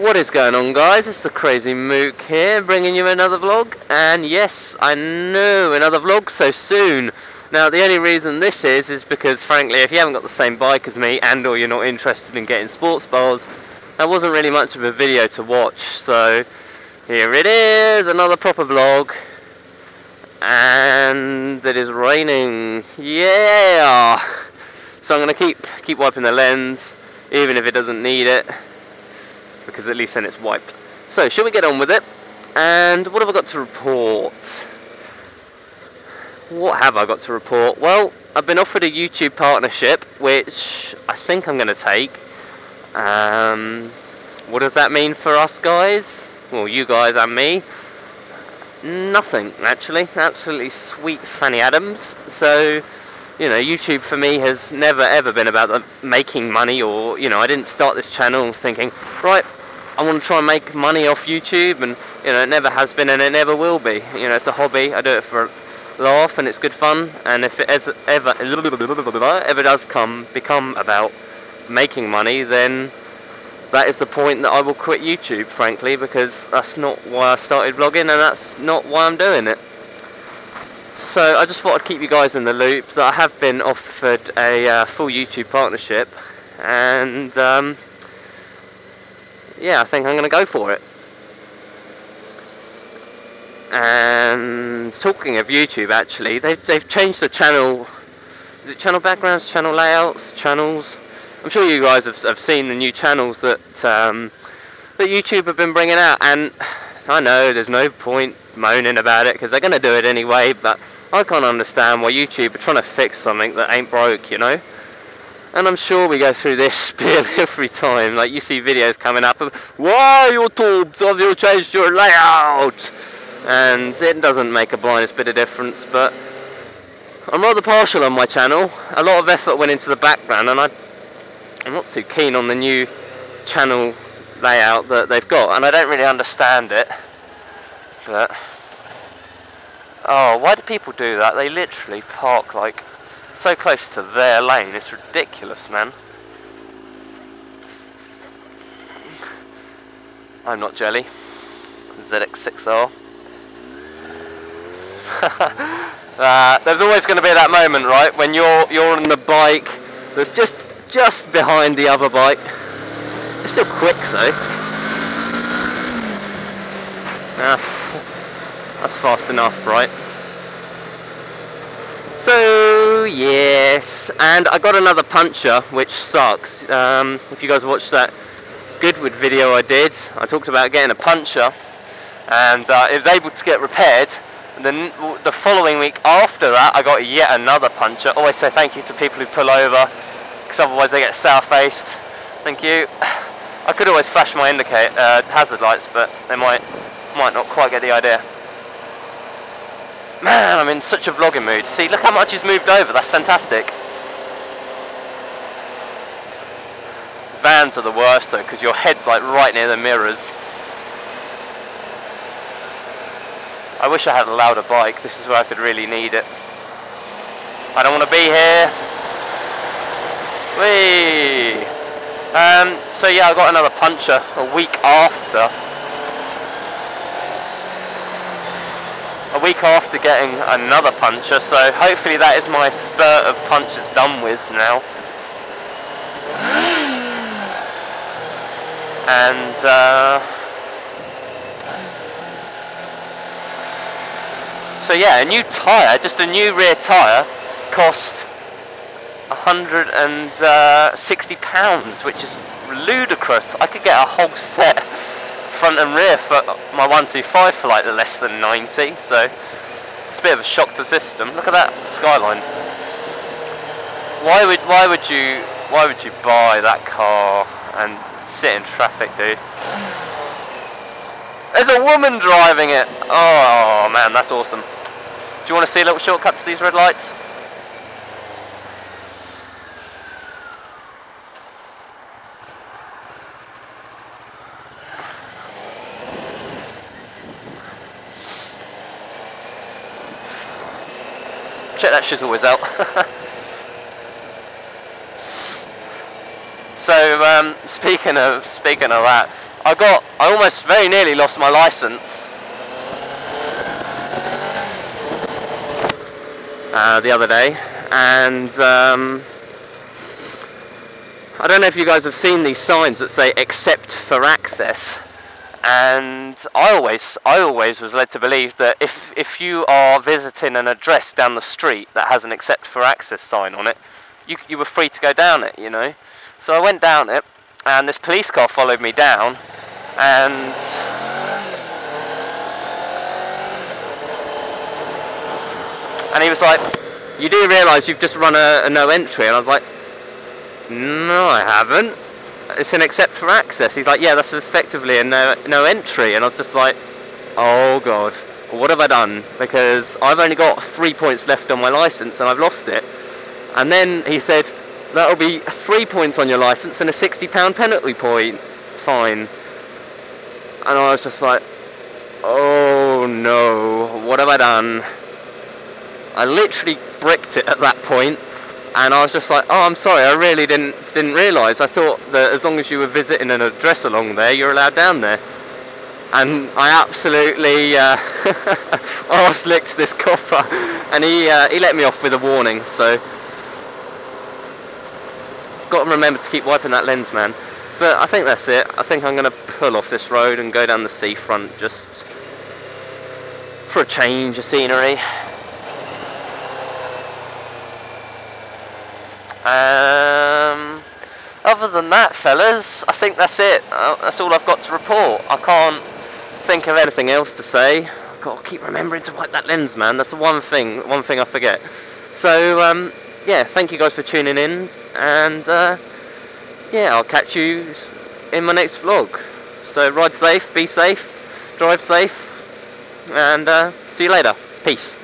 What is going on, guys? It's TheCrazymook here, bringing you another vlog. And yes, I know, another vlog so soon. Now, the only reason this is because, frankly, if you haven't got the same bike as me and or you're not interested in getting sports bars, that wasn't really much of a video to watch. So, here it is, another proper vlog. And it is raining. Yeah! So I'm going to keep wiping the lens, even if it doesn't need it, because at least then it's wiped. So, shall we get on with it? And what have I got to report? What have I got to report? Well, I've been offered a YouTube partnership, which I think I'm going to take. What does that mean for us guys? Well, you guys and me. Nothing, actually. Absolutely sweet Fanny Adams. So, you know, YouTube for me has never ever been about making money, or, you know, I didn't start this channel thinking, right, I want to try and make money off YouTube, and, you know, it never has been and it never will be. You know, it's a hobby. I do it for a laugh and it's good fun, and if it ever does become about making money, then that is the point that I will quit YouTube, frankly, because that's not why I started vlogging and that's not why I'm doing it. So I just thought I'd keep you guys in the loop that I have been offered a full YouTube partnership, and yeah, I think I'm going to go for it. And talking of YouTube, actually, they've changed the channel. Is it channel backgrounds, channel layouts, channels? I'm sure you guys have seen the new channels that YouTube have been bringing out, and I know there's no point moaning about it because they're going to do it anyway, but I can't understand why YouTube are trying to fix something that ain't broke, you know? And I'm sure we go through this spiel every time. Like, you see videos coming up of, why YouTube have you changed your layout? And it doesn't make a blindest bit of difference, but I'm rather partial on my channel. A lot of effort went into the background, and I'm not too keen on the new channel layout that they've got, and I don't really understand it. But oh, why do people do that? They literally park like so close to their lane. It's ridiculous, man. I'm not jelly. ZX6R. There's always going to be that moment, right, when you're on the bike that's just behind the other bike. It's still quick though. That's fast enough, right? So yes, and I got another puncture, which sucks. If you guys watched that Goodwood video I did, I talked about getting a puncture, and it was able to get repaired. And then the following week after that, I got yet another puncture. Always say thank you to people who pull over, because otherwise they get south-faced. Thank you. I could always flash my hazard lights, but they might not quite get the idea. Man, I'm in such a vlogging mood. See, look how much he's moved over. That's fantastic. Vans are the worst though, because your head's like right near the mirrors. I wish I had a louder bike. This is where I could really need it. I don't want to be here. Whee! So yeah, I got another puncture a week after. A week after getting another puncture, so hopefully that is my spurt of punctures done with now. And so yeah, a new tyre, just a new rear tyre, cost £160, which is ludicrous. I could get a whole set, front and rear, for my 125 for like less than 90. So it's a bit of a shock to the system. Look at that skyline. Why would you buy that car and sit in traffic, dude? There's a woman driving it. Oh man, that's awesome. Do you want to see a little shortcut to these red lights? Check that shizzle whiz out. So speaking of that, I almost very nearly lost my license the other day, and I don't know if you guys have seen these signs that say "except for access," and I always was led to believe that if you are visiting an address down the street that has an "except for access" sign on it, you were free to go down it, you know. So I went down it, and this police car followed me down, and he was like, "You do realise you've just run a no entry?" And I was like, "No, I haven't. It's an except for access." He's like, "Yeah, that's effectively a no entry." And I was just like, "Oh God, what have I done? Because I've only got 3 points left on my licence and I've lost it." And then he said, "That'll be 3 points on your licence and a £60 penalty fine." And I was just like, "Oh no, what have I done?" I literally bricked it at that point. And I was just like, "Oh, I'm sorry, I really didn't realise. I thought that as long as you were visiting an address along there, you're allowed down there." And I absolutely arse-licked this copper, and he let me off with a warning. So, got to remember to keep wiping that lens, man. But I think that's it. I think I'm going to pull off this road and go down the seafront just for a change of scenery. Other than that, fellas, I think that's it. That's all I've got to report. I can't think of anything else to say. I've got to keep remembering to wipe that lens, man. That's the one thing I forget. So, yeah, thank you guys for tuning in, and yeah, I'll catch you in my next vlog. So ride safe, be safe, drive safe, and see you later. Peace.